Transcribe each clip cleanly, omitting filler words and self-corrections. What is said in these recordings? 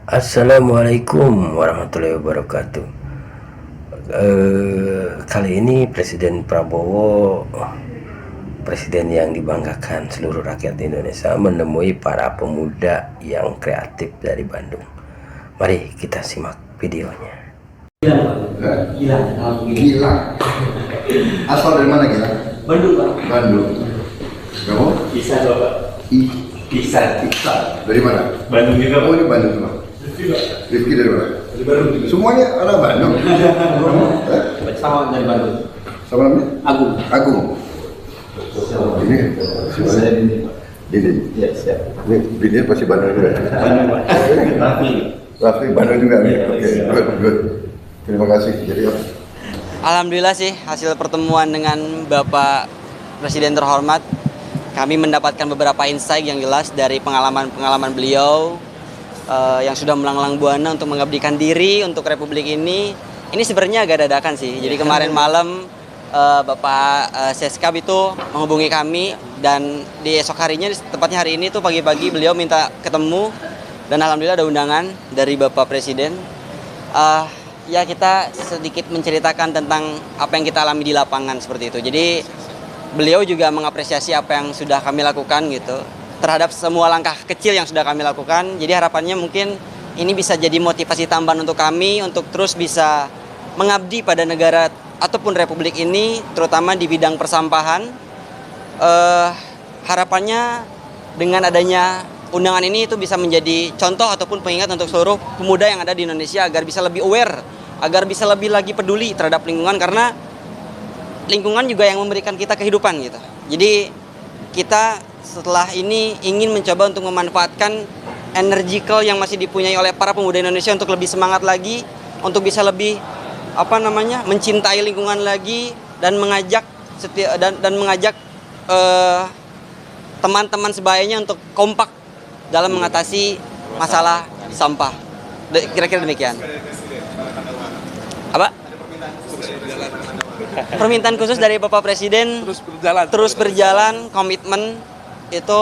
Assalamualaikum warahmatullahi wabarakatuh. Kali ini Presiden Prabowo, presiden yang dibanggakan seluruh rakyat Indonesia, menemui para pemuda yang kreatif dari Bandung. Mari kita simak videonya. Gila. Asal dari mana Gila? Bandung, Pak. Bandung. Kamu? Bisa coba. Bisa. Dari mana? Bandung juga, Oh, ini Bandung semua. Rifki dari mana? Dari Bandung juga. Semuanya anak Bandung. Kamu? Sama dari Bandung. Sama namanya? Agung. Agung. Ini Saya ini. Didi. Ya, siap. Ini Didi pasti Bandung juga. Bandung, Pak. Raffi. Raffi Bandung juga. Iya, Oke, iya. good. Terima kasih. Jadi Alhamdulillah sih hasil pertemuan dengan Bapak Presiden terhormat, kami mendapatkan beberapa insight yang jelas dari pengalaman beliau yang sudah melanglang buana untuk mengabdikan diri untuk Republik ini. Ini sebenarnya agak dadakan sih. Jadi kemarin malam Bapak Seskap itu menghubungi kami, dan di esok harinya, tepatnya hari ini tuh pagi-pagi beliau minta ketemu, dan alhamdulillah ada undangan dari Bapak Presiden. Ya, kita sedikit menceritakan tentang apa yang kita alami di lapangan seperti itu. Jadi beliau juga mengapresiasi apa yang sudah kami lakukan gitu, terhadap semua langkah kecil yang sudah kami lakukan. Jadi harapannya mungkin ini bisa jadi motivasi tambahan untuk kami untuk terus bisa mengabdi pada negara ataupun Republik ini, terutama di bidang persampahan. Harapannya dengan adanya undangan ini itu bisa menjadi contoh ataupun pengingat untuk seluruh pemuda yang ada di Indonesia agar bisa lebih aware, agar bisa lebih lagi peduli terhadap lingkungan, karena lingkungan juga yang memberikan kita kehidupan gitu. Jadi kita setelah ini ingin mencoba untuk memanfaatkan energical yang masih dipunyai oleh para pemuda Indonesia untuk lebih semangat lagi, untuk bisa lebih mencintai lingkungan lagi, dan mengajak teman-teman sebayanya untuk kompak dalam mengatasi masalah sampah. Kira-kira demikian. Apa? Permintaan khusus dari Bapak Presiden terus berjalan, komitmen itu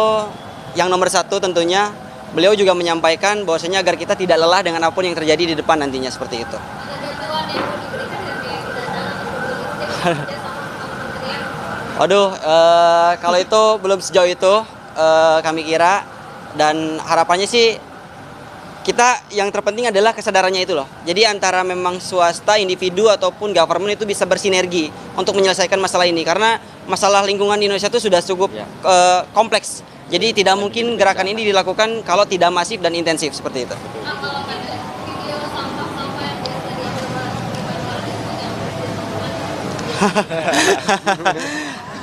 yang nomor satu tentunya. Beliau juga menyampaikan bahwasanya agar kita tidak lelah dengan apapun yang terjadi di depan nantinya, seperti itu. Waduh, kalau itu belum sejauh itu kami kira, dan harapannya sih kita yang terpenting adalah kesadarannya itu loh. Jadi antara memang swasta, individu ataupun government itu bisa bersinergi untuk menyelesaikan masalah ini, karena masalah lingkungan di Indonesia itu sudah cukup kompleks. Jadi tidak mungkin gerakan ini dilakukan kalau tidak masif dan intensif seperti itu.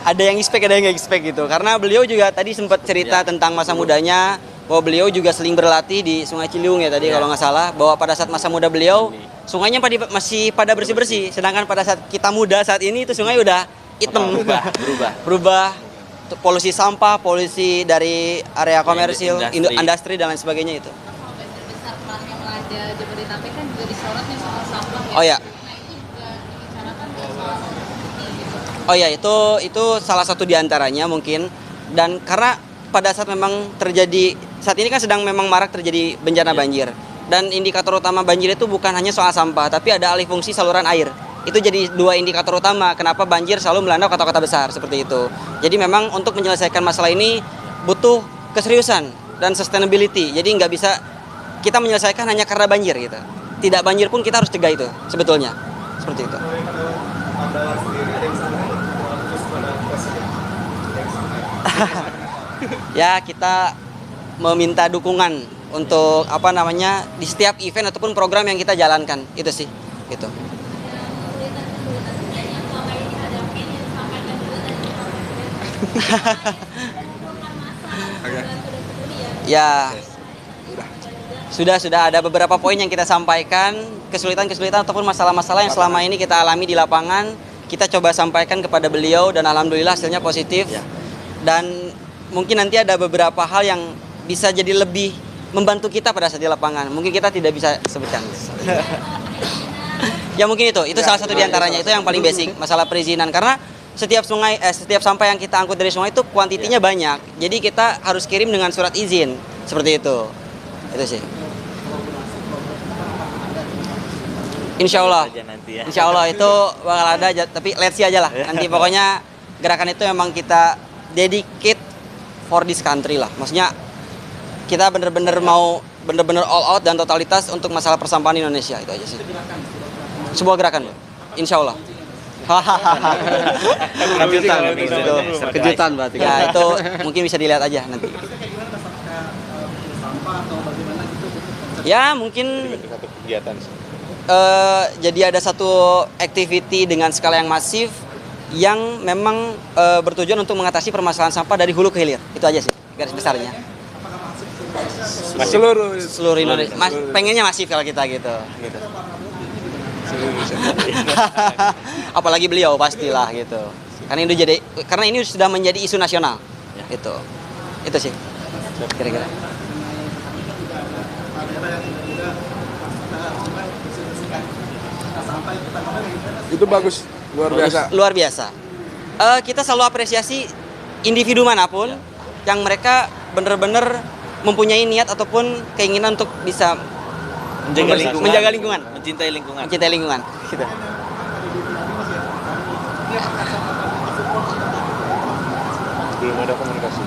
Ada yang expect, ada yang nggak expect gitu. Karena beliau juga tadi sempat cerita tentang masa mudanya, bahwa beliau juga seling berlatih di Sungai Ciliwung ya tadi kalau nggak salah, bahwa pada saat masa muda beliau sungainya masih pada bersih-bersih, sedangkan pada saat kita muda saat ini itu sungai udah hitam, berubah polusi sampah, polusi dari area komersil, industri dan lain sebagainya itu. Besar peran yang ada Jabodetabek kan juga disorot nih soal sampah ya. Oh ya. Nah itu juga dibicarakan nggak soal ini gitu. Oh ya, itu salah satu diantaranya mungkin. Dan karena pada saat memang terjadi, saat ini kan sedang memang marak terjadi bencana banjir. Dan indikator utama banjir itu bukan hanya soal sampah, tapi ada alih fungsi saluran air. Itu jadi dua indikator utama kenapa banjir selalu melanda kota-kota besar seperti itu. Jadi memang untuk menyelesaikan masalah ini butuh keseriusan dan sustainability. Jadi nggak bisa kita menyelesaikan hanya karena banjir gitu. Tidak banjir pun kita harus cegah itu sebetulnya. Seperti itu. Ya, kita meminta dukungan untuk di setiap event ataupun program yang kita jalankan, itu sih gitu. Ya, sudah ada beberapa poin yang kita sampaikan, kesulitan ataupun masalah-masalah yang selama ini kita alami di lapangan, kita coba sampaikan kepada beliau, dan alhamdulillah hasilnya positif. Dan mungkin nanti ada beberapa hal yang bisa jadi lebih membantu kita pada saat di lapangan. Mungkin kita tidak bisa sebutkan. Ya mungkin itu salah satu diantaranya, itu yang paling basic, masalah perizinan. Karena setiap sampah yang kita angkut dari sungai itu kuantitinya banyak. Jadi kita harus kirim dengan surat izin, seperti itu. Itu sih. Insya Allah. Aja nanti ya. Insya Allah itu bakal ada, tapi let's see aja lah. Nanti pokoknya gerakan itu memang kita dedicate for this country lah. Maksudnya kita bener-bener mau bener-bener all out dan totalitas untuk masalah persampahan Indonesia, itu aja sih. Sebuah gerakan, Insya Allah. Kejutan berarti. Ya itu mungkin bisa dilihat aja nanti. Ya mungkin Satu kegiatan. jadi ada satu activity dengan skala yang masif yang memang bertujuan untuk mengatasi permasalahan sampah dari hulu ke hilir. Itu aja sih garis besarnya. Seluruh Indonesia. Pengennya masif kalau kita gitu. Apalagi beliau pastilah gitu. Karena ini sudah menjadi isu nasional. Itu sih. Kira-kira. Itu bagus, luar biasa. Luar biasa. Kita selalu apresiasi individu manapun yang mereka benar-benar mempunyai niat ataupun keinginan untuk bisa menjaga lingkungan, Mencintai lingkungan. mencintai lingkungan. Gitu. Belum ada komunikasi.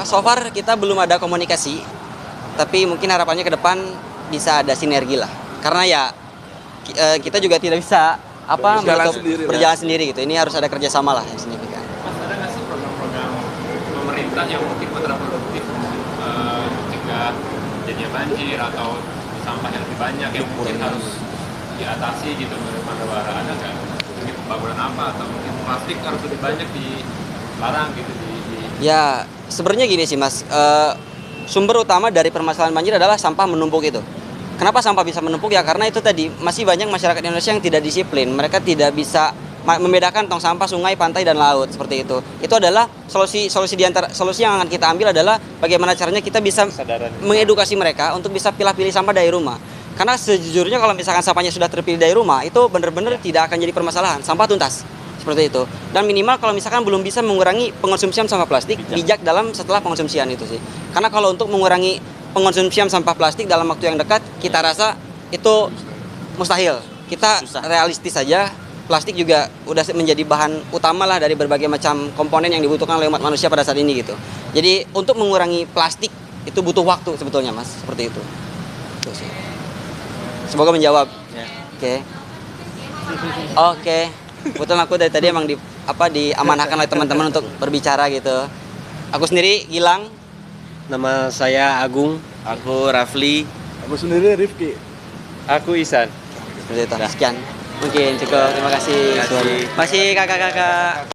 So far kita belum ada komunikasi, tapi mungkin harapannya ke depan bisa ada sinergi lah. Karena ya kita juga tidak bisa berjalan sendiri gitu. Ini harus ada kerjasama lah yang signifikan. Mas, ada nggak sih program-program pemerintah yang mungkin kontraproduktif mencegah jadinya banjir atau sampah yang lebih banyak yang mungkin harus diatasi gitu menurut Mandawara? Ada nggak mungkin pembangunan apa atau mungkin plastik harus lebih banyak dilarang gitu Ya sebenarnya gini sih Mas, sumber utama dari permasalahan banjir adalah sampah menumpuk itu. Kenapa sampah bisa menumpuk? Ya karena itu tadi masih banyak masyarakat Indonesia yang tidak disiplin. Mereka tidak bisa membedakan tong sampah sungai, pantai dan laut seperti itu. Itu adalah solusi yang akan kita ambil adalah bagaimana caranya kita bisa mengedukasi mereka untuk bisa pilih-pilih sampah dari rumah. Karena sejujurnya kalau misalkan sampahnya sudah terpilih dari rumah, itu benar-benar tidak akan jadi permasalahan. Sampah tuntas seperti itu. Dan minimal kalau misalkan belum bisa mengurangi pengonsumsian sampah plastik, bijak dalam setelah pengonsumsian itu sih. Karena kalau untuk mengurangi pengonsumsian sampah plastik dalam waktu yang dekat, kita rasa itu mustahil. Kita realistis saja. Plastik juga udah menjadi bahan utama lah dari berbagai macam komponen yang dibutuhkan oleh umat manusia pada saat ini gitu. Jadi untuk mengurangi plastik itu butuh waktu sebetulnya Mas, seperti itu. Itu sih. Semoga menjawab. Oke. Kebetulan aku dari tadi emang diamanahkan oleh teman-teman untuk berbicara gitu. Aku sendiri Gilang. Nama saya Agung. Aku Rafli. Aku sendiri Rifki. Aku Isan. Seperti itu. Sekian. Mungkin cukup. Terima kasih. Masih kakak-kakak.